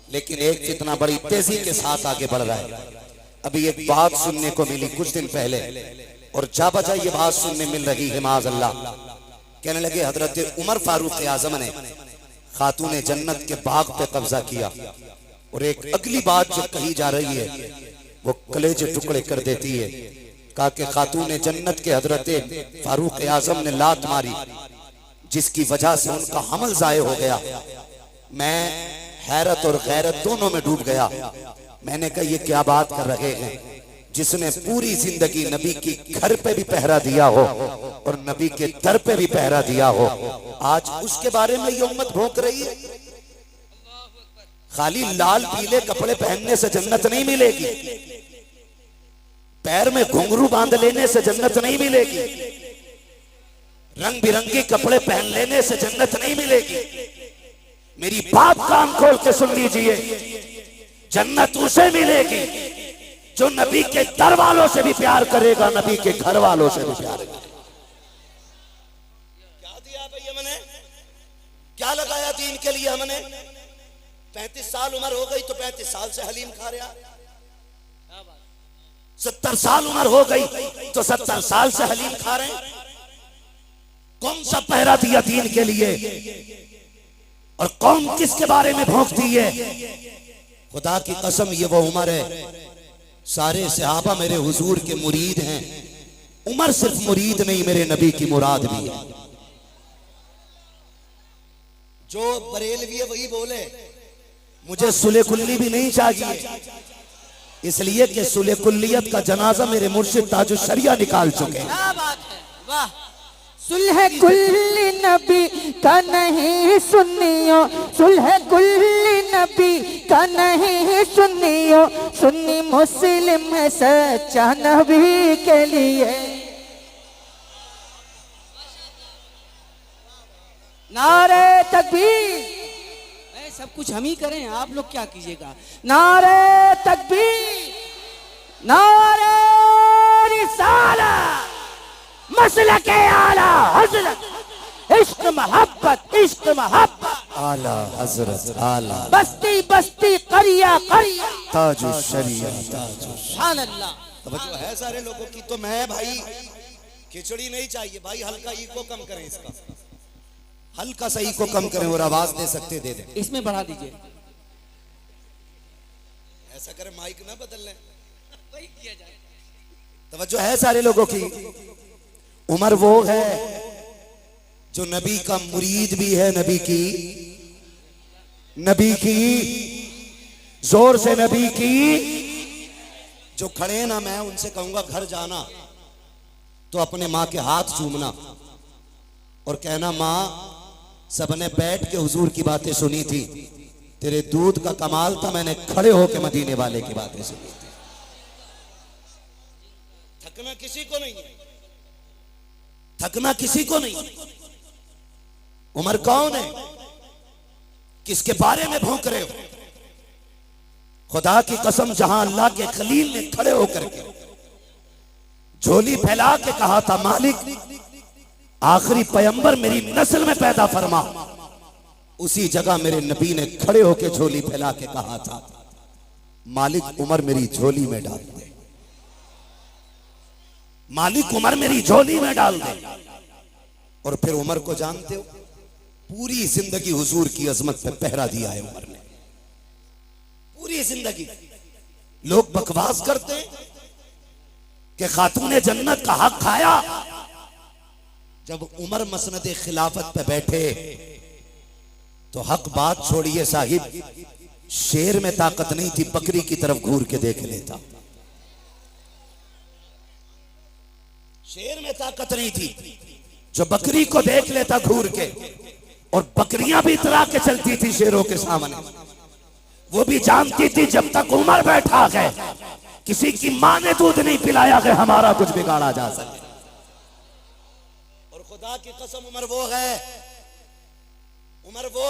लेकिन एक फितना बड़ी तेजी के साथ आगे बढ़ रहा है। अभी एक बात सुनने को मिली कुछ दिन पहले, और जा बजा ये बात सुनने मिल रही है माज अल्लाह। कहने लगे हजरत उमर फारूक आजम ने खातून जन्नत के बाग पे कब्जा किया। और एक अगली बात जो कही जा रही है वो कलेजे टुकड़े कर देती है। कहा कि खातून जन्नत के हजरत फारूक आजम ने लात मारी जिसकी वजह से उनका हमल जाये हो गया। मैं हैरत और गैरत दोनों में डूब गया। मैंने कहा ये क्या बात कर रहे हैं, जिसने पूरी जिंदगी नबी की घर पे भी पहरा दिया हो और नबी के दर पे भी पहरा दिया हो, आज उसके बारे में ये उम्मत भौंक रही है। खाली लाल पीले कपड़े पहनने से जन्नत नहीं मिलेगी, पैर में घुंघरू बांध लेने से जन्नत नहीं मिलेगी, रंग बिरंगे कपड़े पहन लेने से जन्नत नहीं मिलेगी। मेरी बात कान खोल के सुन लीजिए, जन्नत उसे मिलेगी जो नबी के दर वालों से भी प्यार करेगा, नबी के घर वालों से भी प्यार करेगा। क्या दिया भाई हमने, क्या लगाया दीन के लिए हमने। 35 साल उम्र हो गई तो 35 साल से हलीम खा रहा, 70 साल उम्र हो गई तो 70 साल से हलीम खा रहे हैं। कौन सा पहरा दिया दीन के लिए और कौन किसके बारे में भौंकती है। खुदा की कसम ये वो उम्र है, सारे सहाबा मेरे हुजूर के मुरीद हैं। उमर सिर्फ मुरीद नहीं, मेरे नबी की मुराद भी है। जो बरेलवी है वही बोले मुझे सुले कुल्ली भी नहीं चाहिए, इसलिए कि सुले कुल्लियत का जनाजा मेरे मुर्शिद ताजुश शरिया निकाल चुके हैं। क्या बात है, वाह। सुलह कुल्ली नबी का नहीं सुनियो, सुलह कुल्ली नबी का नहीं सुनियो, सुन्नी मुस्लिम है सच्चा नबी के लिए। नारे तकबीर। सब कुछ हम ही करें, आप लोग क्या कीजिएगा। नारे तकबीर, नारे रिसालत, मसलके आला हजरत, इश्क मोहब्बत, इश्क मोहब्बत, आला हजरत, आला बस्ती बस्ती करिया करिया, ताजुश शरिया, ताजुश। सुभान अल्लाह। तवज्जो है सारे लोगों की। तो मैं भाई खिचड़ी नहीं चाहिए भाई, हल्का ईको कम करें, इसका हल्का सा ईको कम करें और आवाज दे सकते दे दें। इसमें बढ़ा दीजिए, ऐसा करें माइक ना बदल लें, वही किया जाए। तवज्जो है सारे लोगों की। उमर वो है जो नबी का मुरीद भी है, नबी की जोर से नबी की। जो खड़े ना, मैं उनसे कहूंगा घर जाना तो अपने माँ के हाथ चूमना और कहना माँ सबने बैठ के हुजूर की बातें सुनी थी, तेरे दूध का कमाल था, मैंने खड़े होके मदीने वाले की बातें सुनी थी। थकना किसी को नहीं है, थकना किसी को नहीं। उमर कौन है, किसके बारे में भौंक रहे हो। खुदा की कसम, जहां अल्लाह के खलील ने खड़े होकर के झोली फैला के कहा था मालिक आखिरी पैगंबर मेरी नस्ल में पैदा फरमा, उसी जगह मेरे नबी ने खड़े होकर झोली फैला के कहा था मालिक उमर मेरी झोली में डाल दे, मालिक उमर मेरी झोली में डाल दे। और फिर उमर को जानते हो, पूरी जिंदगी हुजूर की अजमत पे पहरा दिया है उमर ने, पूरी जिंदगी। लोग बकवास करते कि खातून जन्नत का हक खाया। जब उमर मसनदे खिलाफत पे बैठे तो हक बात छोड़िए साहिब, शेर में ताकत नहीं थी, बकरी की तरफ घूर के देख लेता। शेर में ताकत नहीं थी जो बकरी को देख लेता घूर के, और बकरियां भी इतरा के चलती थी शेरों के सामने। वो भी जानती थी जब तक उमर बैठा है किसी की मां ने दूध नहीं पिलाया है हमारा कुछ बिगाड़ा जा सके। और खुदा की कसम उमर वो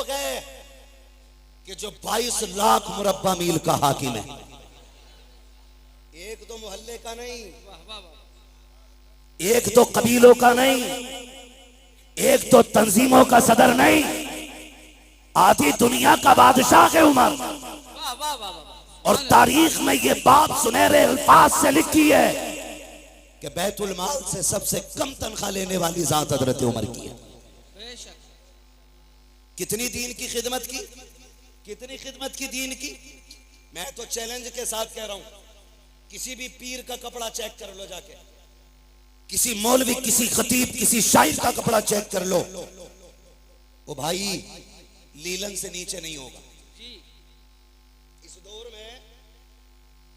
है कि जो 22 लाख मुरब्बा मील का हाकिम है, एक तो मोहल्ले का नहीं, एक तो कबीलों का नहीं, एक तो तंजीमों का सदर नहीं, आधी दुनिया का बादशाह है उमर। वाह वाह वाह वाह। और तारीख में ये बात सुनहरे अल्फाज से लिखी है कि बैतुल माल से सबसे कम तनख्वाह लेने वाली जात हजरत उमर की है। बेशक। कितनी दीन की खिदमत की, कितनी खिदमत की दीन की। मैं तो चैलेंज के साथ कह रहा हूं, किसी भी पीर का कपड़ा चेक कर लो जाके, किसी मौलवी, किसी खतीब, किसी शायर का कपड़ा चेक कर लो, वो भाई लीलन से नीचे नहीं होगा। जी। इस दौर में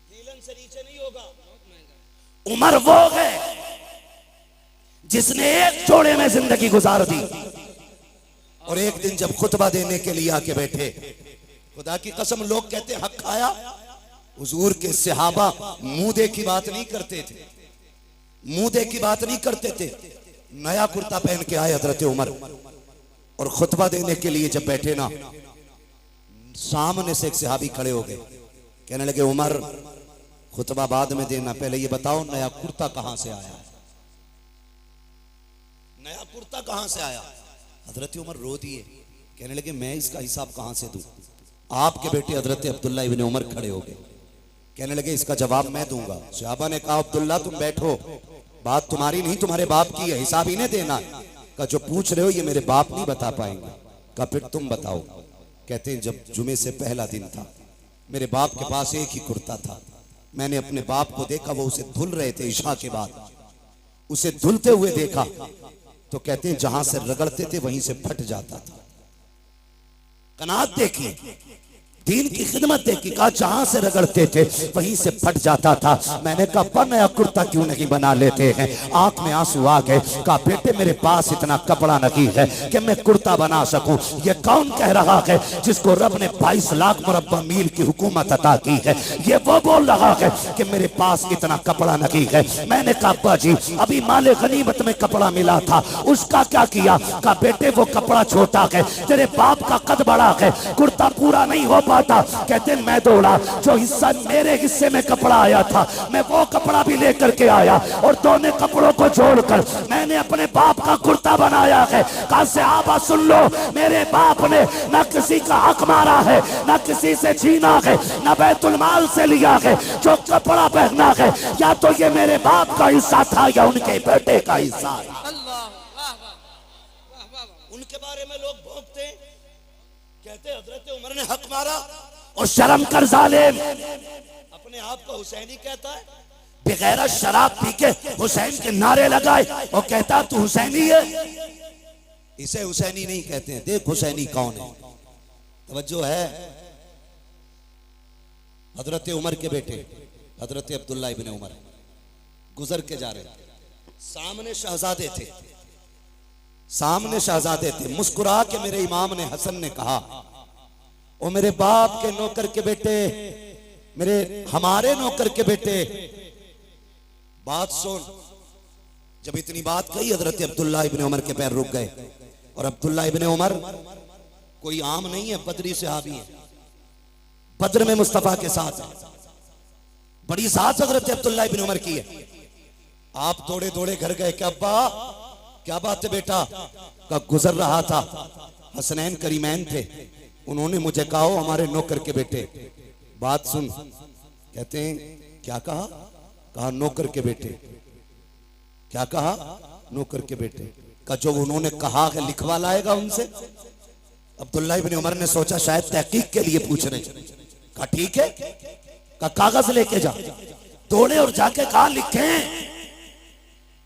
लीलन से नीचे नहीं होगा। बहुत महंगा। उमर वो है जिसने एक जोड़े में जिंदगी गुजार दी, और एक दिन जब खुतबा देने के लिए आके बैठे, खुदा की कसम लोग कहते हक खाया। हुजूर के सहाबा मुंह की बात नहीं करते थे, मुंह की बात नहीं करते थे। नया कुर्ता पहन के आए हजरत उमर, और खुतबा देने के लिए जब बैठे ना, सामने से एक सहाबी खड़े हो गए, कहने लगे उमर खुतबा बाद में देना, पहले ये बताओ नया कुर्ता कहां से आया, नया कुर्ता कहां से आया। हजरत उमर रो दिए, कहने लगे मैं इसका हिसाब कहां से दूं। आपके बेटे हजरत अब्दुल्ला इब्ने उमर खड़े हो गए, कहने लगे इसका जवाब मैं दूंगा। सहाबा ने कहा अब्दुल्ला तुम बैठो, बात तुम्हारी नहीं तुम्हारे बाप की है, हिसाब इन्हें देना है। कहा जो पूछ रहे हो ये मेरे बाप नहीं बता पाएंगे। कहा फिर तुम बताओ। कहते हैं जब जुमे से पहला दिन था, मेरे बाप के पास एक ही कुर्ता था, मैंने अपने बाप को देखा, वो उसे धुल रहे थे इशा के बाद, उसे धुलते हुए देखा तो कहते हैं जहां से रगड़ते थे वहीं से फट जाता था। कनात देखी, दीन की खिदमत देखी, कहा जहां से रगड़ते थे वहीं से फट जाता था। मैंने कहा पर नया कुर्ता क्यों नहीं बना लेते हैं। आंख में आंसू आ गए। कहा बेटे मेरे पास इतना कपड़ा नहीं है कि मैं कुर्ता बना सकूं। ये कौन कह रहा है जिसको रब ने 22 लाख मुरब्बा मील की हुकूमत अता की है, ये वो बोल रहा है कि मेरे पास इतना कपड़ा नहीं है। मैंने कहा अब्बा जी अभी माले गनीमत में कपड़ा मिला था, उसका क्या किया। कहा बेटे वो कपड़ा छोटा है, तेरे बाप का कद बड़ा है, कुर्ता पूरा नहीं हो पाता। कहते मैं दौड़ा, जो हिस्सा मेरे हिस्से में कपड़ा आया था मैं वो कपड़ा भी लेकर के आया, और दोनों कपड़ों को जोड़कर मैंने अपने बाप का कुर्ता बनाया है। कहा सहाबा सुन लो, मेरे बाप ने न किसी का हक मारा है, न किसी से छीना है, न बैतुल माल से लिया है। जो कपड़ा पहना है या तो ये मेरे बाप का हिस्सा था या उनके बेटे का हिस्सा था। अल्लाह वाह वाह वाह वाह वाह। उनके बारे में लोग भोंकते, कहते हजरत उमर ने हक मारा, और शर्म कर जालिम, अपने आप को हुसैनी कहता है, बगैर शराब पी के हुसैन के नारे लगाए और कहता तू हुसैनी है। इसे हुसैनी नहीं कहते हैं, देख हुसैनी कौन है। तवज्जो है। हजरत उमर के बेटे हजरत अब्दुल्ला इब्ने उमर गुजर के जा रहे, सामने शहजादे थे, सामने शहजादे थे। मुस्कुरा के मेरे इमाम ने हसन ने कहा ओ मेरे बाप के नौकर के बेटे, मेरे हमारे नौकर के बेटे, बात सुन। जब इतनी बात कही हजरत अब्दुल्ला इब्ने उमर के पैर रुक गए। और अब्दुल्ला इब्ने उमर कोई आम नहीं है, बदरी सहाबी है, बद्र में मुस्तफा के साथ है, बड़ी साथ हजरत अब्दुल्ला इब्ने उमर की है। आप दौड़े दौड़े घर गए कि अब्बा क्या बात है बेटा। का गुजर रहा था, हसनैन करीमैन थे, उन्होंने मुझे कहा हमारे नौकर के बेटे, बात सुन। कहते हैं क्या कहा। कहा नौकर के बेटे। क्या कहा नौकर के बेटे। का जो उन्होंने कहा है लिखवा लाएगा उनसे। अब्दुल्ला इब्ने उमर ने सोचा शायद तहकीक के लिए पूछ रहे। कहा ठीक है, का कागज लेके जा। दौड़े और जाके कहा लिखें,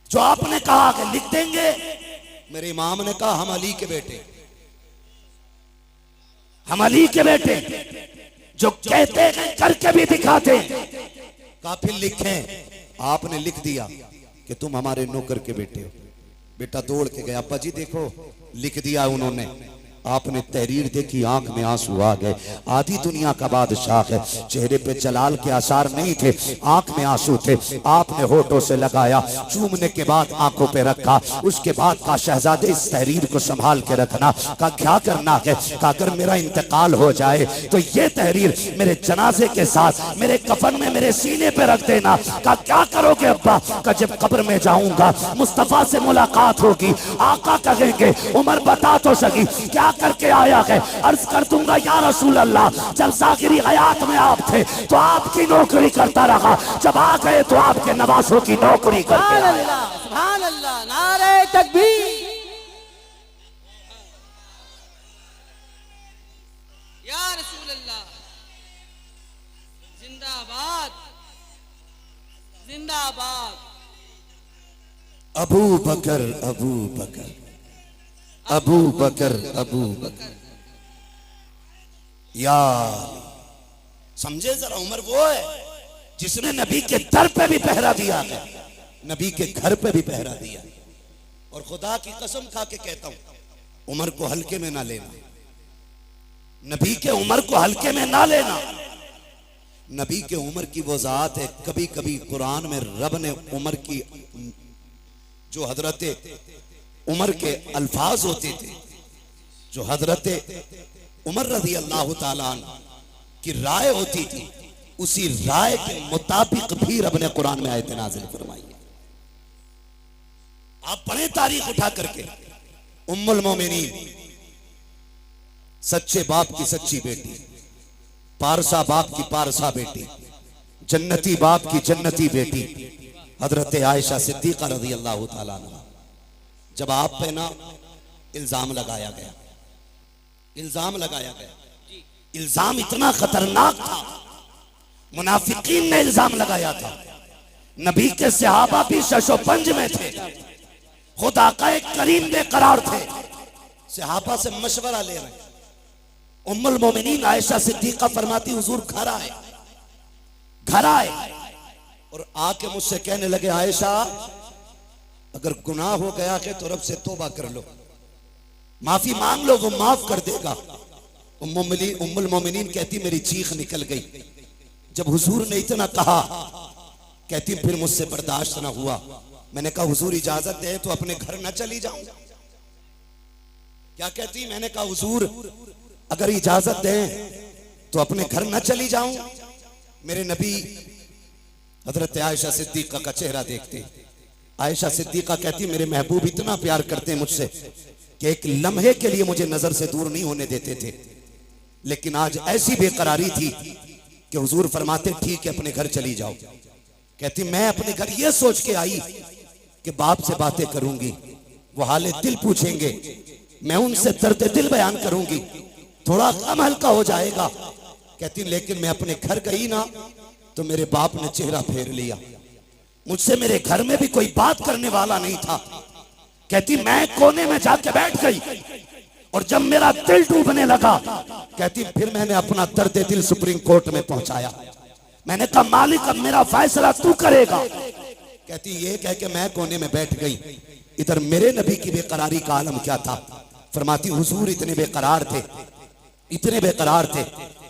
जो आपने कहा कि लिख देंगे। मेरे इमाम ने कहा हम अली के बेटे, हम अली के बेटे, जो कहते हैं करके भी दिखाते। कहा फिर लिखें। आपने लिख दिया कि तुम हमारे नौकर के बेटे हो। बेटा दौड़ के गया, अब्बा जी देखो लिख दिया उन्होंने। आपने तहरीर देखी, आंख में आंसू आ गए। आधी दुनिया का बादशाह है, चेहरे पे जलाल के आसार नहीं थे, आंख में आंसू थे। आपने होठों से लगाया, चूमने के बाद आंखों पे रखा। उसके बाद कहा शहजादे इस तहरीर को संभाल के रखना। कहा क्या करना है। कहा अगर मेरा इंतकाल हो जाए तो ये तहरीर मेरे जनाजे के साथ मेरे कफन में मेरे सीने पे रख देना। कहा क्या करोगे अब्बा। कहा जब कब्र में जाऊंगा मुस्तफा से मुलाकात होगी, आका कहेंगे उमर बता तो सकी क्या करके आया है। अर्ज कर दूंगा या रसूल अल्लाह, जब ज़ाहिरी हयात में आप थे तो आपकी नौकरी करता रहा, जब आ गए तो आपके नवासों की नौकरी करके सुभान आया। अल्लाह, सुभान अल्लाह, नारे तकबीर। या रसूल अल्लाह, जिंदाबाद जिंदाबाद। अबू बकर अबू बकर अबू बकर अबू बकर। या समझे जरा, उमर वो है जिसने नबी के दर पे भी पहरा दिया है, नबी के घर पे भी पहरा दिया। और खुदा की कसम खा के कहता हूं, उमर को हल्के में ना लेना, नबी के उमर को हल्के में ना लेना। नबी के उमर की वो जात है, कभी कभी कुरान में रब ने उमर की जो हजरत उमर के अल्फाज होते थे, जो हजरत उमर रज़ी अल्लाह ताला अन्हु की राय होती थी, उसी राय के मुताबिक भी रब ने कुरान में आयत नाज़िल फरमाई है। आप पढ़े तारीख उठा करके, उम्मुल मोमिनीन, सच्चे बाप की सच्ची बेटी, पारसा बाप की पारसा बेटी, जन्नती बाप की जन्नती बेटी, हजरत आयशा सिद्दीक़ा रज़ी अल्लाह ताला अन्हा। जब आप पे ना इल्जाम लगाया गया, इल्जाम लगाया गया, इल्जाम इतना खतरनाक था, मुनाफिकीन ने इल्जाम लगाया था, नबी के सहाबा भी शशोपंज में थे, खुद आका करीम बेकरार थे, सहाबा से मशवरा ले रहे। उम्मुल मोमिनीन आयशा सिद्दीक़ा फरमाती, हुजूर घर आए, घर आए और आके मुझसे कहने लगे, आयशा अगर गुनाह हो गया है तो रब से तौबा कर लो, माफी मांग लो, वो माफ कर देगा। उम्मुल मोमिनीन कहती, मेरी चीख निकल गई जब हुजूर ने इतना कहा। कहती फिर मुझसे बर्दाश्त ना हुआ, मैंने कहा हुजूर इजाजत दे तो अपने घर न चली जाऊं। क्या कहती? मैंने कहा हुजूर अगर इजाजत दें तो अपने घर न चली जाऊं। मेरे नबी हजरत आयशा सिद्दीक़ा का चेहरा देखते, आयशा सिद्दीक़ा कहती, मेरे महबूब इतना प्यार करते हैं मुझसे कि एक लम्हे के लिए मुझे नजर से दूर नहीं होने देते थे, लेकिन आज ऐसी बेकरारी थी कि हुजूर फरमाते, ठीक है अपने घर चली जाओ। कहती, मैं अपने घर ये सोच के आई कि बाप से बातें करूंगी, वो हाले दिल पूछेंगे, मैं उनसे दर्द दिल बयान करूंगी, थोड़ा कम हल्का हो जाएगा। कहती, लेकिन मैं अपने घर गई ना तो मेरे बाप ने चेहरा फेर लिया, मुझसे मेरे घर में भी कोई बात करने वाला नहीं था। कहती, मैं कोने में जाके बैठ गई और जब मेरा दिल डूबने लगा, कहती फिर मैंने अपना दर्द दिल सुप्रीम कोर्ट में पहुंचाया। मैंने कहा, मालिक अब मेरा फैसला तू करेगा। कहती, ये कह के मैं कोने में बैठ गई। इधर मेरे नबी की बेकरारी का आलम क्या था। फरमाती, हुजूर इतने बेकरार थे, इतने बेकरार थे,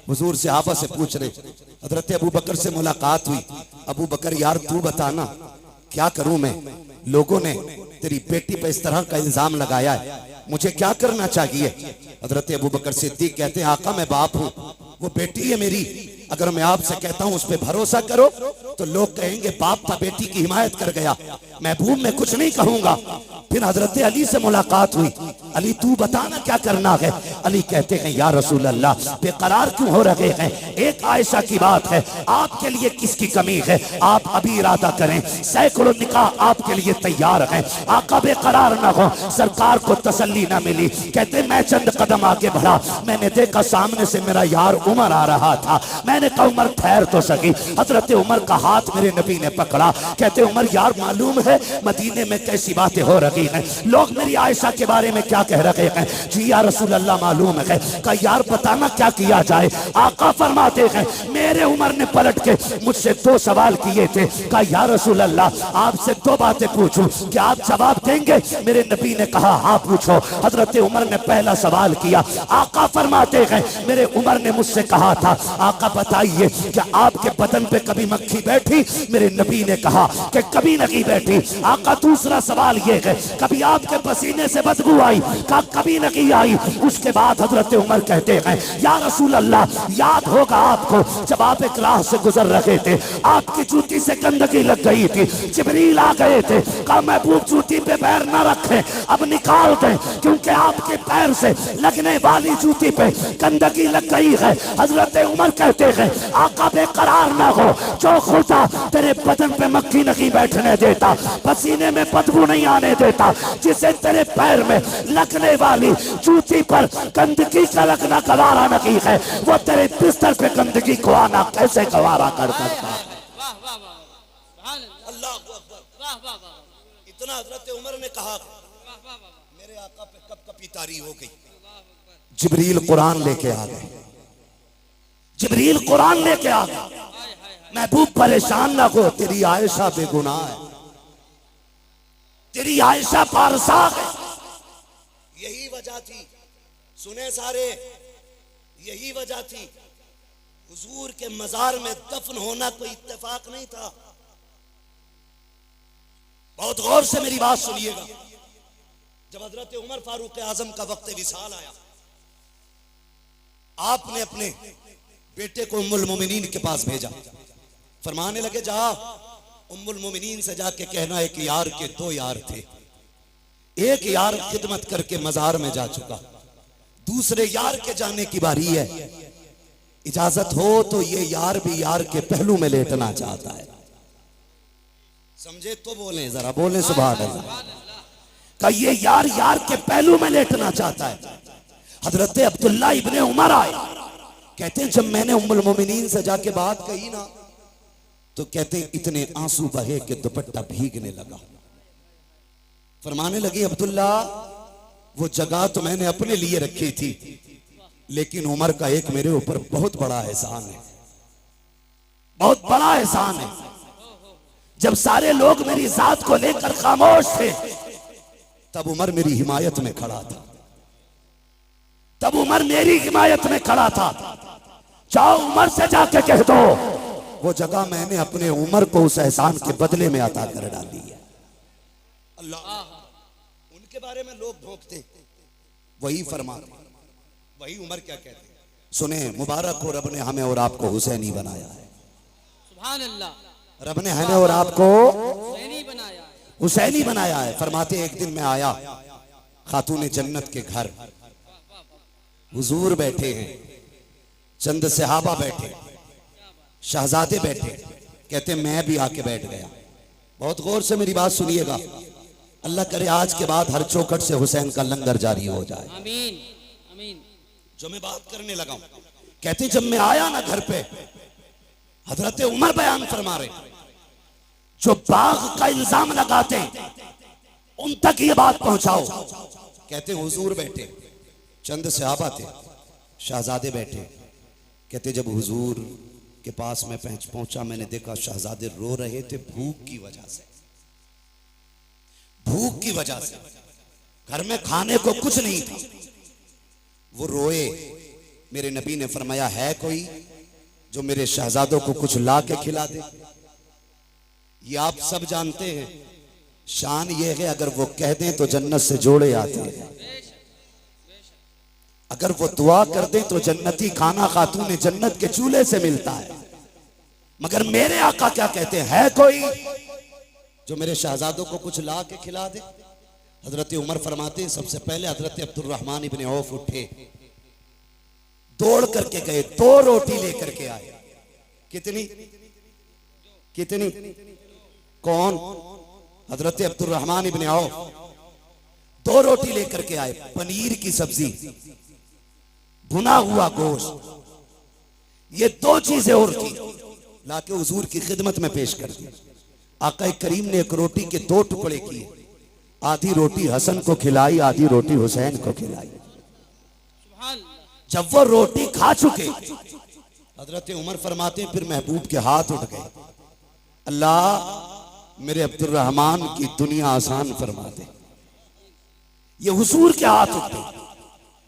हुजूर से आपस से पूछ रहे। हजरत अबू बकर से मुलाकात हुई। अबू बकर, यार तू बताना क्या करूं मैं, लोगों ने तेरी बेटी पे इस तरह का इल्जाम लगाया है, मुझे क्या करना चाहिए। हजरत अबू बकर सिद्दीक कहते हैं, आका मैं बाप हूं, वो बेटी है मेरी, अगर मैं आपसे कहता हूं उस पर भरोसा करो तो लोग कहेंगे बाप था बेटी की हिमायत कर गया, महबूब मैं कुछ नहीं कहूंगा। फिर हजरत अली से मुलाकात हुई, अली तू बताना क्या करना है। अली कहते हैं, या रसूल अल्लाह बेकरार क्यों हो रहे हैं, एक आयशा की बात है, आपके लिए किसकी कमी है, आप अभी इरादा करें, सैकड़ों निकाह आपके लिए तैयार हैं, आका बेकरार ना हो। सरकार को तसल्ली ना मिली, कहते मैं चंद कदम आगे बढ़ा, मैंने देखा सामने से मेरा यार उमर आ रहा था, मैंने कहा उमर ठहर तो सकी। हजरत उमर का हाथ मेरे नबी ने पकड़ा, कहते उमर यार मालूम है मदीने में कैसी बातें हो रही हैं, लोग मेरी आयशा के बारे में क्या कह रहे हैं। जी या रसूल अल्लाह मालूम है। कहा यार बताना क्या किया जाए। आका फरमाते हैं, मेरे उमर ने पलट के मुझसे दो सवाल किए थे। कहा या रसूल अल्लाह आपसे दो बातें पूछूं, क्या आप जवाब देंगे। मेरे नबी ने कहा हाँ पूछो। हजरत उमर ने पहला सवाल किया। आका फरमाते हैं, मेरे उमर ने मुझसे कहा था, आका बताइए क्या आपके बदन पे कभी मक्खी बैठी। मेरे नबी ने कहा कि कभी नहीं बैठी। आका दूसरा सवाल ये है, कभी आपके पसीने से बदबू आई। कहा कभी नहीं आई। उसके बाद बाद हजरत उमर कहते हैं या रसूल अल्लाह, याद होगा आपको जब आप एक राह से गुजर रहे थे, आपकी जूती से गंदगी लग गई थी, जिब्रील आ गए थे, कहा महबूब जूती पे पैर न रखें, अब निकाल दें, क्योंकि आपके पैर से लगने वाली जूती पे गंदगी लग गई है। हजरत उमर कहते हैं आका बेकरार ना हो, जो खुदा तेरे बदन पे मक्खी नहीं बैठने देता, पसीने में बदबू नहीं आने देता, जिसे तेरे पैर में लगने वाली जूती पर गंदगी का लगना गवारा नहीं है, वो तेरे बिस्तर पे गंदगी को आना कैसे गवारा कर सकता है। वाह वाह वाह, सुभान अल्लाह, अल्लाह अकबर। वाह वाह वाह, इतना हजरत उमर ने कहा, वाह वाह वाह, मेरे आका पे कब कपी तारी हो गई। अल्लाह अकबर, जिब्रील कुरान लेके आ गए, जिब्रील कुरान लेके आ गया। हाय हाय हाय, महबूब परेशान ना हो, तेरी आयशा बेगुनाह है, तेरी आयशा पारसाख है। यही वजह थी, सुने सारे, यही वजह थी हुजूर के मजार में दफन होना कोई इत्तेफाक नहीं था। बहुत गौर से मेरी बात सुनिएगा। जब हजरत उमर फारूक आजम का वक्त विसाल आया, आपने अपने बेटे को उम्मुल मोमिनीन के पास भेजा, फरमाने लगे जा उम्मुल मोमिनीन से जाके कहना है कि यार के दो यार थे, एक यार खिदमत करके मजार में जा चुका, दूसरे यार के जाने की बारी है, इजाजत हो तो ये यार भी यार के पहलू में लेटना चाहता है। समझे तो बोले, जरा बोले सुभान अल्लाह। का ये यार यार के पहलू में लेटना चाहता है। हजरत अब्दुल्ला इब्ने उमर आए, कहते हैं जब मैंने उम्मुल मोमिनीन से जाके बात कही ना, तो कहते हैं इतने आंसू बहे कि दुपट्टा भीगने लगा। फरमाने लगी अब्दुल्ला वो जगह तो मैंने अपने लिए रखी थी, लेकिन उमर का एक मेरे ऊपर बहुत बड़ा एहसान है, बहुत बड़ा एहसान है। जब सारे लोग मेरी जात को लेकर खामोश थे, तब उमर मेरी हिमायत में खड़ा था, तब उमर मेरी हिमायत में खड़ा था। जाओ उमर से जाके कह दो वो जगह मैंने अपने उमर को उस एहसान के बदले में अता कर डाली है। अल्लाह, उनके बारे में लोग भोंकते, वही फरमाते, वही उमर क्या कहते। सुने, मुबारक हो, रब ने हमें और आपको हुसैनी बनाया है। सुभान अल्लाह, रब ने हमें और आपको हुसैनी बनाया है। हुसैनी बनाया है। फरमाते एक दिन मैं आया खातून जन्नत के घर, हुजूर बैठे हैं, चंद सहाबा बैठे, शहजादे बैठे, कहते मैं भी आके बैठ गया। बहुत गौर से मेरी बात सुनिएगा, अल्लाह करे आज के बाद हर चौखट से हुसैन का लंगर जारी हो जाए। आमीन आमीन। जो मैं बात करने लगा हूं, कहते जब मैं आया ना घर पे, हजरत उमर बयान फरमा रहे, जो बाग का इल्जाम लगाते उन तक ये बात पहुंचाओ। कहते हुजूर बैठे, चंद सहाबा थे, शहजादे बैठे, कहते जब हुजूर के पास में पहुंचा, मैंने देखा शहजादे रो रहे थे भूख की वजह से, भूख की वजह से, घर में खाने को कुछ नहीं था, वो रोए। मेरे नबी ने फरमाया है कोई जो मेरे शहजादों को कुछ ला के खिला दे। ये आप सब जानते हैं, शान ये है अगर वो कह दें तो जन्नत से जोड़े आते हैं, अगर वो दुआ कर दें तो जन्नती खाना खातून जन्नत के चूल्हे से मिलता है। मगर मेरे आका क्या कहते हैं, है कोई जो मेरे शहजादों को कुछ ला के खिला दे। हजरत उमर फरमाते हैं सबसे पहले हजरत अब्दुर्रहमान इब्ने औफ उठे, दौड़ करके गए, 2 रोटी लेकर के आए। कितनी कितनी? कौन? हजरत अब्दुर्रहमान इब्ने औफ 2 रोटी लेकर के आए, पनीर की सब्जी, भुना हुआ गोश्त, ये 2 चीजें और थी, लाके हुजूर की खिदमत में पेश कर दी। आका करीम ने एक रोटी के 2 टुकड़े किए, आधी रोटी हसन को खिलाई, आधी रोटी हुसैन को खिलाई। सुभान अल्लाह, जब वो रोटी खा चुके, हजरत उमर फरमाते हैं फिर महबूब के हाथ उठ गए, अल्लाह मेरे अब्दुर्रहमान की दुनिया आसान फरमा दे। ये हुजूर के हाथ उठे।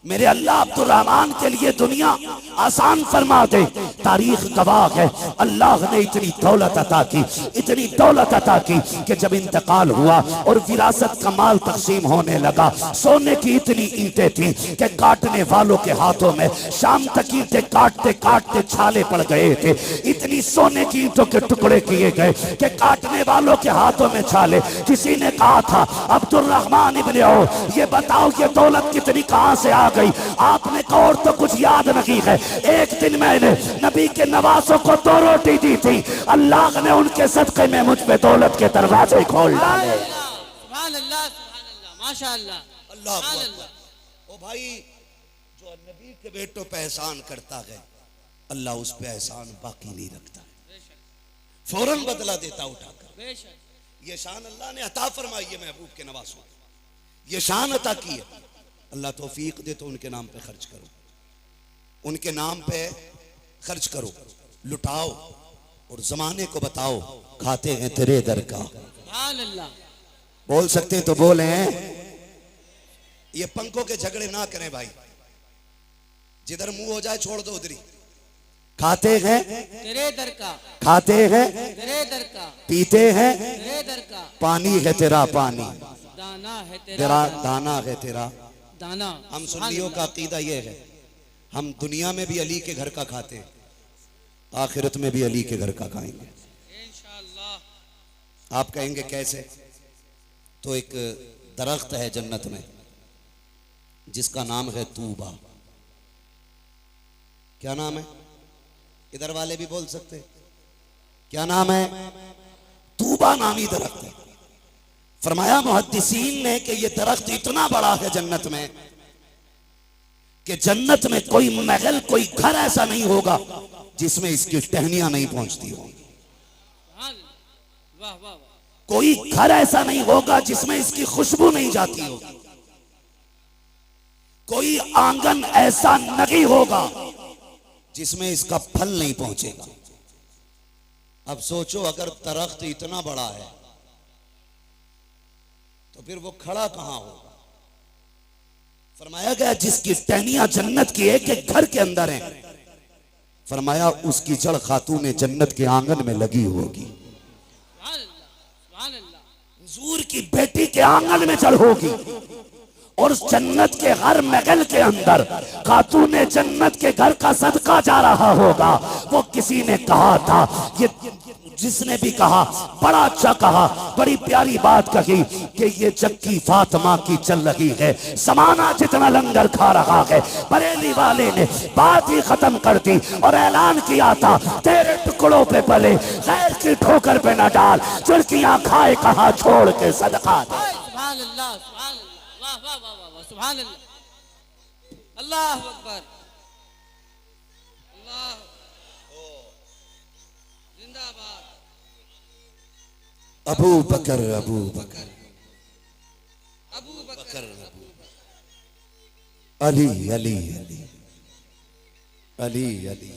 मेरे अल्लाह अब्दुल रहमान के लिए दुनिया आसान फरमा दे। तारीख गवाह है, अल्लाह ने इतनी दौलत अता की, इतनी दौलत अता की कि जब इंतकाल हुआ और विरासत का माल तकसीम होने लगा, सोने की इतनी ईंटें थी कि काटने वालों के हाथों में शाम तक ईंटें काटते काटते छाले पड़ गए थे। इतनी सोने की ईंटों के टुकड़े किए गए कि काटने वालों के हाथों में छाले। किसी ने कहा था, अब्दुल रहमान इब्ने औफ, ये बताओ ये दौलत कितनी कहां से आ गई? आपने कहा और तो कुछ याद नहीं है, एक दिन मैंने नबी के नवासों को 2 रोटी दी थी, अल्लाह ने उनके सदक़े में मुझ पे दौलत के दरवाजे खोल डाले। सुभान अल्लाह, माशाअल्लाह, अल्लाह सुभान अकबर। अल्लाह। ओ भाई, जो नबी के बेटों पे एहसान करता है, अल्लाह उस पे एहसान बाकी नहीं रखता, फौरन बदला देता उठाकर। बेशक ये शान अल्लाह ने अता फरमाई है महबूब के नवासों को, ये शान अता की है। अल्लाह तौफीक दे तो उनके नाम पे खर्च करो, उनके नाम पे खर्च करो, लुटाओ और जमाने को बताओ खाते हैं तेरे दर का। सुभान अल्लाह। बोल सकते हैं तो बोले हैं। ये पंखों के झगड़े ना करें भाई, जिधर मुंह हो जाए छोड़ दो उधरी। खाते हैं तेरे दर का, खाते हैं तेरे दर का, पीते हैं, तेरे दर का, पानी है तेरा पानी, दाना है तेरा तेरा दाना है तेरा दाना। हम सुन्नियों का अकीदा ये है, हम दुनिया में भी अली के घर का खाते हैं, आखिरत में भी अली के घर का खाएंगे इंशाअल्लाह। आप कहेंगे कैसे? तो एक दरख्त है जन्नत में जिसका नाम है तूबा। क्या नाम है? इधर वाले भी बोल सकते हैं। क्या नाम है? तूबा नामी दरख्त है। फरमाया मुहद्दिसीन ने कि यह दरख्त इतना बड़ा है जन्नत में कि जन्नत में कोई महल, कोई घर ऐसा नहीं होगा जिसमें इसकी टहनियां नहीं पहुंचती हो। वाह वाह वाह। कोई घर ऐसा नहीं होगा जिसमें इसकी खुशबू नहीं जाती होगी। कोई आंगन ऐसा नहीं होगा जिसमें इसका फल नहीं पहुंचेगा। अब सोचो, अगर दरख्त इतना बड़ा है तो फिर वो खड़ा कहां होगा? फरमाया गया जिसकी टहनियां जन्नत की एक एक घर के अंदर हैं, फरमाया उसकी जड़ खातून जन्नत के आंगन में लगी होगी। सुभान अल्लाह। हुजूर की बेटी के आंगन में जड़ होगी और जन्नत के हर महल के अंदर खातून जन्नत के घर का सदका जा रहा होगा। वो किसी ने कहा था, ये जिसने भी कहा बड़ा अच्छा कहा, बड़ी प्यारी बात कही कि ये चक्की फातिमा की चल रही है, समाना जितना लंगर खा रहा है। बरेली वाले ने बात ही खत्म कर दी और ऐलान किया था, तेरे टुकड़ों पे पले गैर की ठोकर पे न डाल, चुरकियां खाए कहा छोड़ के सदका दे। सुभान अल्लाह, सुभान अल्लाह, वाह वाह वाह वाह, सुभान अल्लाह, अल्लाह अकबर, अल्लाह जिंदाबाद। अबू बकर अबू बकर अबू बकर, अली अली अली अली अली।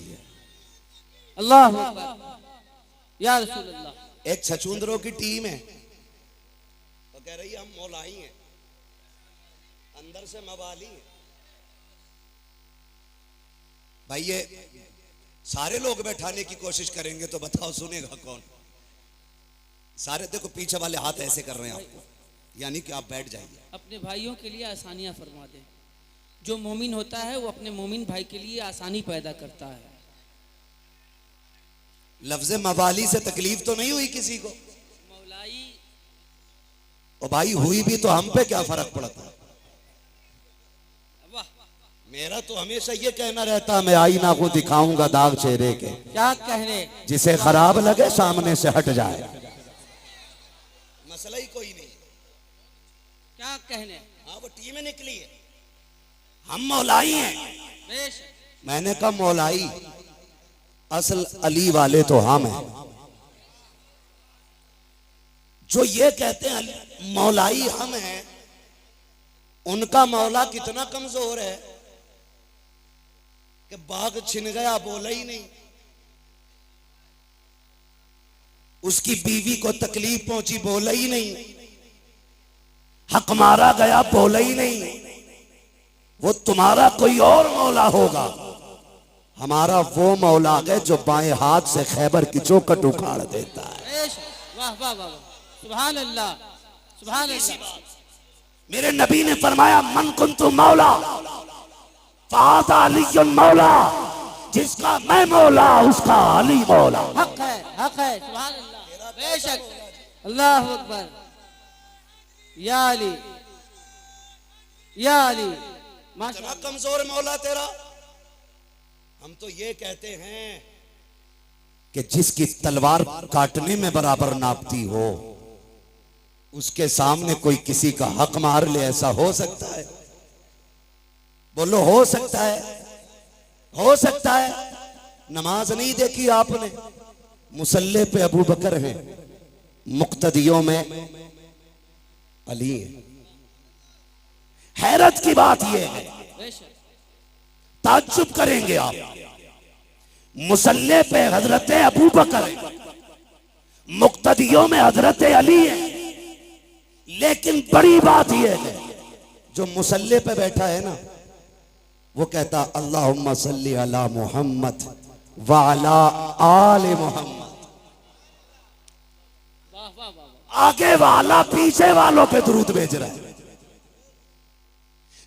अल्लाह अकबर, या रसूल अल्लाह। एक छछूंदरों की टीम है तो कह रही है हम मौलाई हैं, अंदर से मवाली हैं। भाई ये सारे लोग बैठाने की कोशिश करेंगे तो बताओ सुनेगा कौन? सारे देखो पीछे वाले हाथ ऐसे कर रहे हैं आपको, यानी कि आप बैठ जाइए। अपने भाइयों के लिए आसानियां फरमा दे। जो मोमिन होता है वो अपने मोमिन भाई के लिए आसानी पैदा करता है। लफ्ज़ मवाली से तकलीफ तो नहीं हुई किसी को? मौलाई और भाई हुई भी तो हम पे क्या फर्क पड़ता है? वाह, मेरा तो हमेशा ये कहना रहता है, मैं आईना को दिखाऊंगा दाग चेहरे के, क्या कहने, जिसे खराब लगे सामने से हट जाए, मसला ही कोई नहीं। क्या कहने। हाँ वो टीम निकली है, हम मौलाई हैं। बेशक मैंने कहा मौलाई, असल अली वाले तो हम हैं। जो ये कहते हैं मौलाई हम हैं, उनका मौला कितना कमजोर है कि बाग छिन गया बोला ही नहीं, उसकी बीवी को तकलीफ पहुंची बोला ही नहीं, हक मारा गया बोला ही नहीं, वो तुम्हारा कोई और मौला होगा। हमारा वो मौला है जो बाएं हाथ से खैबर की चौखट उखाड़ देता है। बेशक। वाह वाह वाह वाह। सुभान अल्लाह, सुभान अल्लाह। मेरे नबी ने फरमाया मन कुन्तु मौला फ़हाज़ा अलीयुन मौला, जिसका मैं मौला उसका अली मौला। हक है, हक है। सुभान अल्लाह। बेशक। अल्लाह अकबर। या अली, या अली। इतना माशा कमजोर मौला तेरा। हम तो ये कहते हैं कि जिसकी तलवार काटने में बराबर नापती हो, उसके सामने कोई किसी का हक मार ले, ऐसा हो सकता है? बोलो हो सकता है? हो सकता है? नमाज नहीं देखी आपने? मुसल्ले पे अबू बकर हैं, मुक्तदियों में अली है। हैरत की बात यह है, बेशक। ताज्जुब करेंगे आप, मुसल्ले पे हजरत अबू बकर है, मुक्तदियों में हजरत अली है, लेकिन बड़ी बात यह है जो मुसल्ले पे बैठा है ना, वो कहता अल्लाहुम्मा सल्ली अला मुहम्मद व अला आले मुहम्मद। वाह वाह वाह वाह। आगे वाला पीछे वालों पे दुरूद भेज रहा है।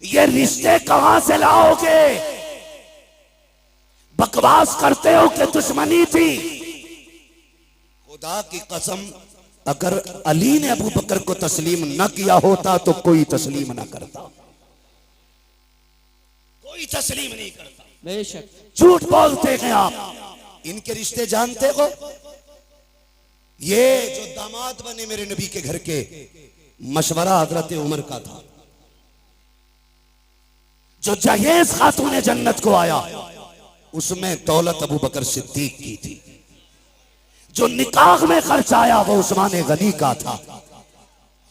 ये रिश्ते कहां से लाओगे? बकवास करते हो कि दुश्मनी थी। खुदा की कसम, अगर अली ने अबू बकर को तस्लीम न किया होता तो कोई तस्लीम न करता, कोई तस्लीम नहीं करता। बेशक। झूठ बोलते हैं आप। इनके रिश्ते जानते हो? ये जो दामाद बने मेरे नबी के घर के, मशवरा हजरत उमर का था। जो जहेज खातून जन्नत को आया, उसमें दौलत अबू बकर सिद्दीक की थी। जो निकाह में खर्च आया वो उस्मान गनी का था।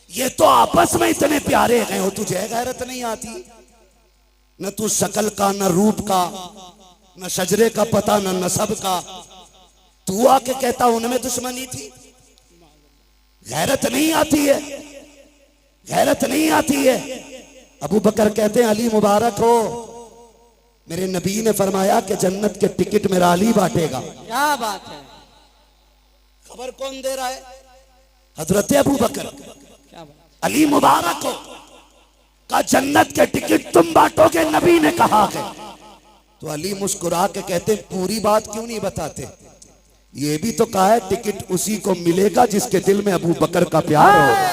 ये तो आपस में इतने प्यारे हैं। वो तुझे गैरत नहीं आती? न तू शक्ल का, न रूप का, न शजरे का पता, न नसब का। तू आके कहता उनमें दुश्मनी थी? गैरत नहीं आती है, गैरत नहीं आती है। अबू बकर कहते हैं अली मुबारक हो, मेरे नबी ने फरमाया कि जन्नत के टिकट मेरा अली बांटेगा। क्या बात है। खबर कौन दे रहा है? हजरत अबू बकर। क्या बात। अली मुबारक हो का जन्नत के टिकट तुम बांटोगे, नबी ने कहा है। तो अली मुस्कुरा के कहते पूरी बात क्यों नहीं बताते? ये भी तो कहा है टिकट उसी को मिलेगा जिसके दिल में अबू बकर का प्यार होगा।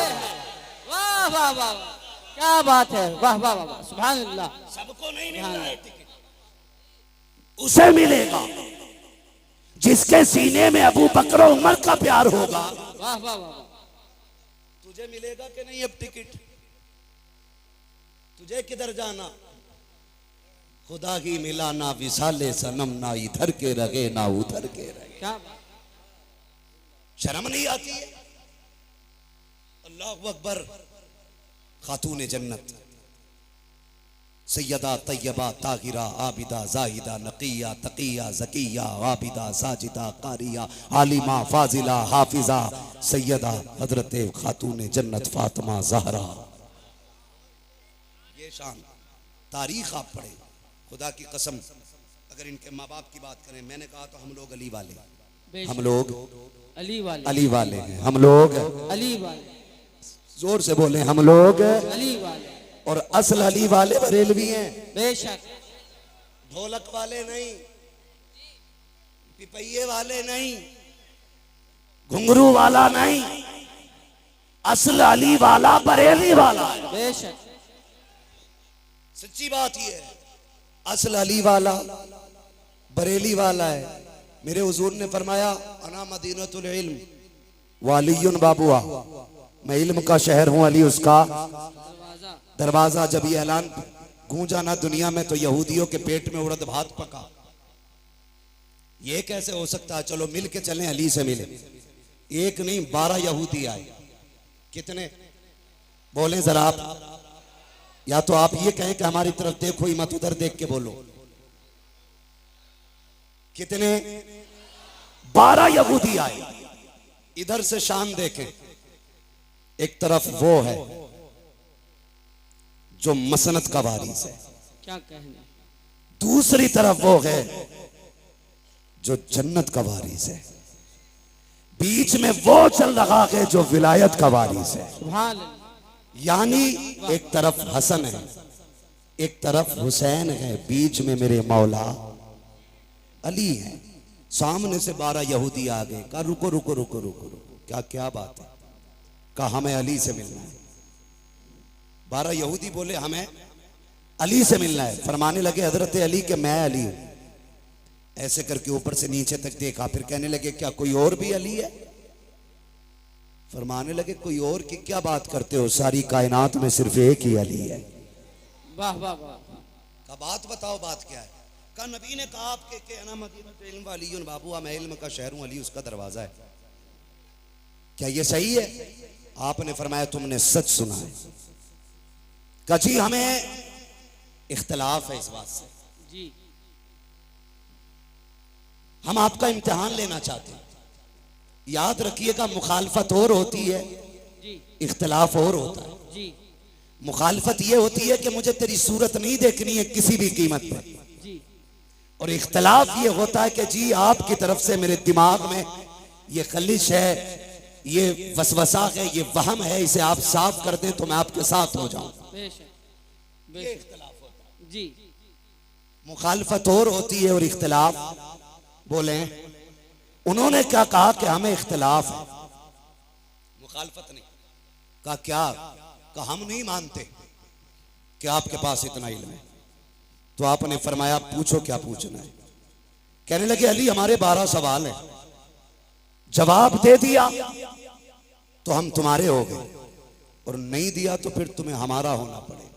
वाह वाह वाह वाह। क्या बात है। वाह वाह वाह वाह। सुभान अल्लाह। सबको नहीं मिल रहा है टिकट, उसे मिलेगा जिसके सीने में अबू बकर और उमर का प्यार होगा। वाह वाह वाह वाह। तुझे मिलेगा कि नहीं अब टिकट? तुझे किधर जाना? खुदा ही मिला ना विसाले सनम, ना इधर के रहे ना उधर के रहे। क्या बात। शर्म नहीं आती है? अल्लाहु अकबर। खातून जन्नत सैयदा तैयबा ताहिरा आबिदा जाहिदा नकिया तकिया जकिया आबिदा साजिदा कारिया आलिमा फाजिला हाफिजा सैयदा हजरत खातून जन्नत फातिमा जहरा। ये शान तारीख आप पढ़े, खुदा की कसम। अगर इनके माँ बाप की बात करें, मैंने कहा तो हम लोग अली वाले, हम लोग अली वाले, अली वाले हैं, हम लोग अली वाले, जोर से बोले हम लोग अली वाले। और असल अली वाले बरेलवी हैं। बेशक। ढोलक वाले नहीं, पिपैये वाले नहीं, घुंघरू वाला नहीं, असल अली वाला बरेली वाला। बेशक। सच्ची बात ये है, असल अली वाला बरेली वाला है। मेरे हुजूर ने फरमाया अना मदीनतुल इल्म वालियुन बाबुआ, मैं इल्म का शहर हूं, अली उसका दरवाजा। जब ये ऐलान गूंजा ना दुनिया में, तो यहूदियों के पेट में उड़द भात पका। ये कैसे हो सकता है? चलो मिल के चलें, अली से मिले। एक नहीं 12 यहूदी आए। कितने बोले जरा आप? या तो आप ये कहें कि हमारी तरफ देखो ही मत, उधर देख के बोलो। कितने? 12 यहूदी आए। इधर से शान देखें, एक तरफ वो है जो मसनत का वारिस है, क्या कहना। दूसरी तरफ वो है जो जन्नत का वारिस है, बीच में वो चल रहा है जो विलायत का वारिस है। सुभान अल्लाह। यानी एक तरफ हसन है, एक तरफ हुसैन है, बीच में मेरे मौला अली है। सामने से 12 यहूदी आ गए, कहा रुको रुको रुको रुको रुको, क्या क्या बात है? कहा हमें अली से मिलना है। 12 यहूदी बोले हमें अली से मिलना है। फरमाने लगे हजरत अली के मैं अली हूं। ऐसे करके ऊपर से नीचे तक देखा, फिर कहने लगे क्या कोई और भी अली है? फरमाने लगे कोई और की क्या बात करते हो, सारी कायनात में सिर्फ एक ही अली है। वाह वाह वाह। का बात बताओ, बात क्या है? का नबी ने कहा आपके के अना मदीनतुल इल्म व अलीयुन बाबू, मैं इल्म का शहर हूं, अली उसका दरवाजा है। क्या ये सही है? आपने फरमाया तुमने सच सुना है। का जी हमें इख्तलाफ है इस बात से, जी हम आपका इम्तिहान लेना चाहते हैं। याद रखिएगा मुखालफत और होती है, जी इख्तलाफ और होता है। जी मुखालफत ये होती है कि मुझे तेरी सूरत नहीं देखनी है किसी भी कीमत पर, जी और इख्तलाफ ये होता है कि जी आपकी तरफ से मेरे दिमाग में ये खलिश है, ये वसवसा है, ये वहम है, इसे आप साफ कर दें तो मैं आपके साथ हो जाऊं। बेशक बेशक। जी मुखालफत और होती है और इख्तलाफ बोले। उन्होंने क्या कहा कि हमें इख्तलाफ है, मुखालफत नहीं। कहा क्या? कहा हम नहीं मानते कि आपके पास इतना इल्म है। तो आपने फरमाया पूछो क्या पूछना है। कहने लगे अली हमारे 12 सवाल हैं, जवाब दे दिया तो हम तुम्हारे हो गए, और नहीं दिया तो फिर तुम्हें हमारा होना पड़ेगा।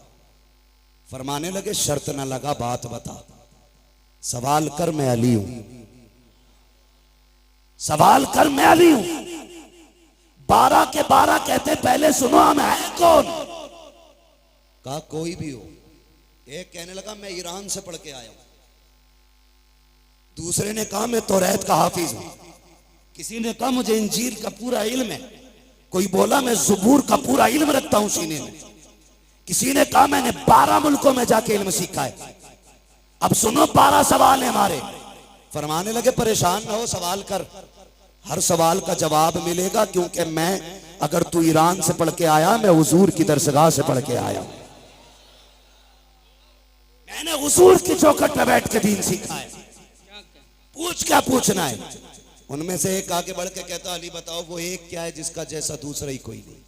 फरमाने लगे शर्त न लगा, बात बता, सवाल कर मैं अली हूं, सवाल कर मैं अली हूं। 12 के 12 कहते पहले सुनो हम है कौन? कहा कोई भी हो। एक कहने लगा मैं ईरान से पढ़ के आया हूं, दूसरे ने कहा मैं तौरात का हाफिज हूं, किसी ने कहा मुझे इंजील का पूरा इल्म है, कोई बोला मैं ज़बूर का पूरा इल्म रखता हूं सीने में, किसी ने कहा मैंने 12 मुल्कों में जाके इल्म सीखा है। अब सुनो 12 सवाल है हमारे। फरमाने लगे परेशान ना हो, सवाल कर, हर सवाल का जवाब मिलेगा, क्योंकि मैं अगर तू ईरान से पढ़ के आया, मैं हुजूर की दरसगाह से पढ़ के आया, मैंने हुजूर की चौखट पे बैठ के दीन सीखा है। पूछ क्या पूछना है। उनमें से एक आगे बढ़ के कहता अली बताओ वो एक क्या है जिसका जैसा दूसरा ही कोई नहीं।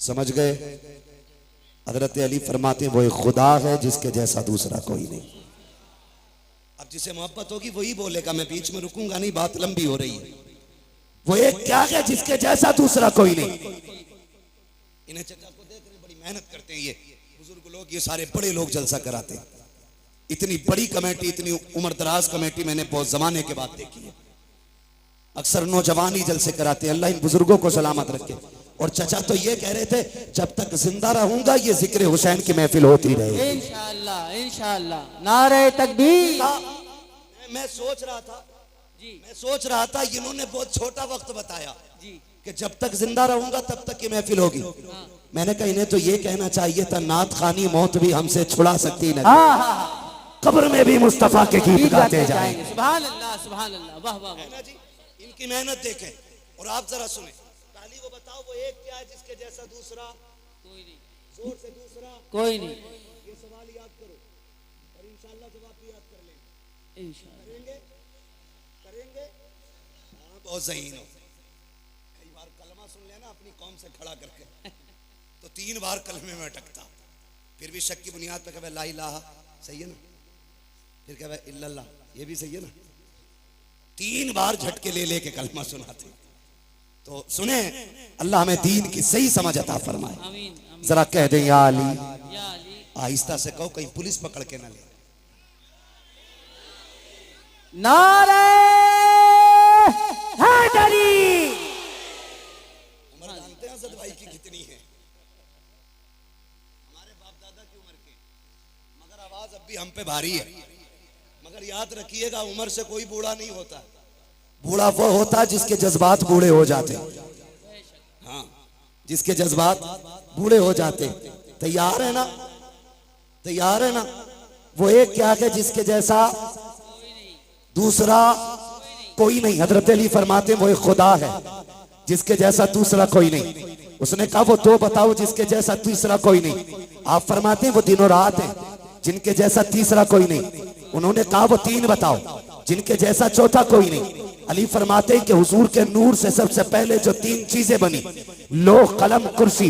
समझ गए? हजरत अली फरमाते वो एक खुदा है जिसके जैसा दूसरा कोई नहीं। अब जिसे मोहब्बत होगी वही बोलेगा, मैं बीच में रुकूंगा नहीं, बात लंबी हो रही है। वो एक क्या है जिसके जैसा दूसरा कोई नहीं। इन्हें चचा को देख रहे, बड़ी मेहनत करते हैं ये बुजुर्ग लोग, ये सारे बड़े लोग जलसा कराते हैं। इतनी बड़ी कमेटी, इतनी उम्र दराज कमेटी मैंने बहुत जमाने के बाद देखी है। अक्सर नौजवान ही जलसे कराते हैं। अल्लाह इन बुजुर्गों को सलामत रखे। और चचा तो ये कह रहे थे जब तक जिंदा रहूंगा ये जिक्र हुसैन की महफिल होती रहेगी इंशाअल्लाह इंशाअल्लाह। नारे तकबीर। मैं सोच रहा था जी, मैं सोच रहा था इन्होंने बहुत छोटा वक्त बताया जी कि जब तक जिंदा रहूंगा तब तक ये महफिल होगी। मैंने कहा इन्हें तो ये कहना चाहिए था नात खानी मौत भी हमसे छुड़ा सकती नहीं, कब्र में भी मुस्तफा के गीत गाते जाएंगे। सुभान अल्लाह सुभान अल्लाह। वाह वाह वाह। है ना जी? इनकी मेहनत देखें और आप जरा सुने। ताली को बताओ वो एक क्या है जिसके जैसा दूसरा कोई नहीं, जोर से दूसरा कोई नहीं। ये सवाल याद करो और इंशाल्लाह जवाब भी याद कर लेंगे। इंशाअल्लाह करेंगे करेंगे। हाँ बहुत ज़हीन हो। कई बार कलमा सुन लेना अपनी कौम से खड़ा करके तो 3 बार कलमे में अटकता, फिर भी शक की बुनियाद पे कहे ला इलाहा, सही है ना, फिर कहे इल्लल्लाह, ये भी सही है ना। 3 बार झटके ले लेके कलमा सुनाते। तो सुने, अल्लाह हमें दीन की सही समझ अता फरमाए। आमीन आमीन। जरा कह दें या अली, या अली। आहिस्ता से कहो कहीं पुलिस पकड़ के ना ले। नारे हैदरी। उम्र जानते हैं असद भाई की कितनी है? हमारे बाप दादा की उम्र की, मगर आवाज अब भी हम पे भारी है। मगर याद रखिएगा उम्र से कोई बूढ़ा नहीं होता। बूढ़ा वो होता है जिसके जज्बात बूढ़े हो जाते। हाँ, जिसके जज्बात बूढ़े हो जाते। तैयार है ना? तैयार है ना? वो एक क्या है जिसके जैसा दूसरा कोई नहीं। हजरत अली फरमाते हैं वो एक खुदा है जिसके जैसा दूसरा कोई नहीं। उसने कहा वो दो बताओ जिसके जैसा तीसरा कोई नहीं। आप फरमाते हैं वो दिन और रात है जिनके जैसा तीसरा कोई नहीं। उन्होंने कहा वो तीन बताओ जिनके जैसा चौथा कोई नहीं। अली फरमाते हैं कि हुजूर के नूर से सबसे पहले जो तीन चीजें बनी, लोह कलम कुर्सी,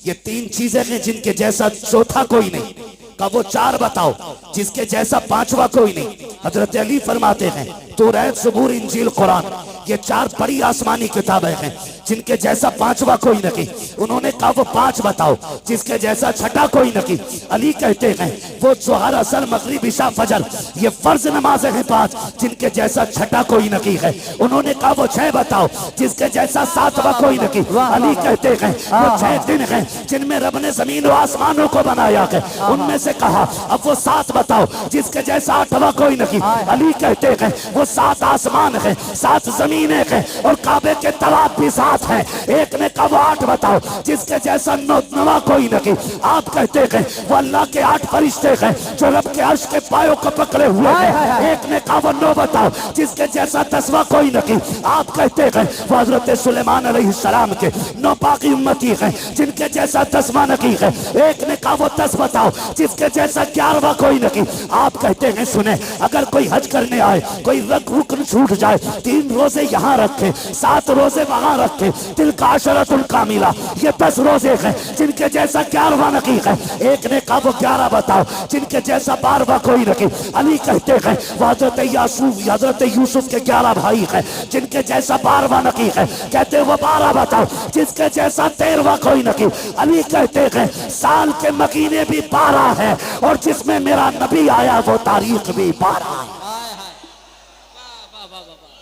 ये तीन चीजें हैं जिनके जैसा चौथा कोई नहीं। का वो चार बताओ जिसके जैसा पांचवा कोई नहीं। हजरत अली फरमाते हैं तौरात, ज़बूर, इंजील, कुरान, ये चार बड़ी आसमानी किताबें हैं जिनके जैसा पांचवा कोई नहीं। उन्होंने कहा वो पांच बताओ जिसके जैसा छठा कोई नहीं। अली कहते हैं वो जोहर, असर, मगरिब, इशा, फजर, ये फर्ज नमाजें हैं पांच जिनके जैसा छठा कोई नहीं है। उन्होंने कहा वो छह बताओ जिसके जैसा सातवां कोई नहीं। अली कहते हैं वो छह दिन हैं जिनमें रब ने जमीन और आसमानों को बनाया है। उनमें से कहा अब वो सात बताओ जिसके जैसा आठवां कोई नहीं। अली कहते हैं वो सात आसमान है, सात जमीनें हैं और काबे के तवाफ भी सात है। एक ने कहा वो आठ बताओ जिसके जैसा नवा कोई नहीं। आप कहते हैं वो अल्लाह के आठ फरिश्ते हैं जो रब के अर्श के पायों को पकड़े हुए हैं। एक ने कहा वो नौ बताओ जिसके जैसा 10वां कोई नहीं। आप कहते हैं वो हजरत सुलेमान अलैहिस्सलाम के नौ बाकी उम्मती हैं जिनके जैसा 10वां नहीं है। एक ने कहा वो 10 बताओ जिसके जैसा 11वां कोई नहीं। आप कहते हैं सुने, अगर कोई हज करने आए, कोई रुकन छूट जाए, 3 रोजे यहाँ रखे, 7 रोजे वहां रखे, तिल का अशरतुल कामिला, ये 10 रोजे हैं जिनके जैसा 11वां नहीं है। एक ने कहा वो 11 बताओ जिनके जैसा 12वां कोई नहीं। अली कहते हैं वो हजरत यूसुफ के 11 भाई हैं जिनके जैसा 12वां नहीं है। कहते वो 12 बताओ जिसके जैसा 13वां कोई नहीं। अली कहते हैं साल के महीने भी 12 है और जिसमें मेरा नबी आया वो तारीख भी 12 है।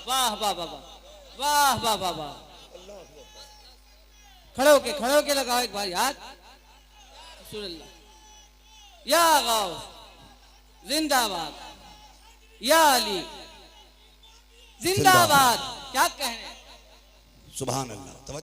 वाह वाह वाह वाह वाह वाह वाह। खड़े होके लगाओ एक बार यार। या गौस जिंदाबाद, या अली जिंदाबाद। क्या कहने। सुभान अल्लाह।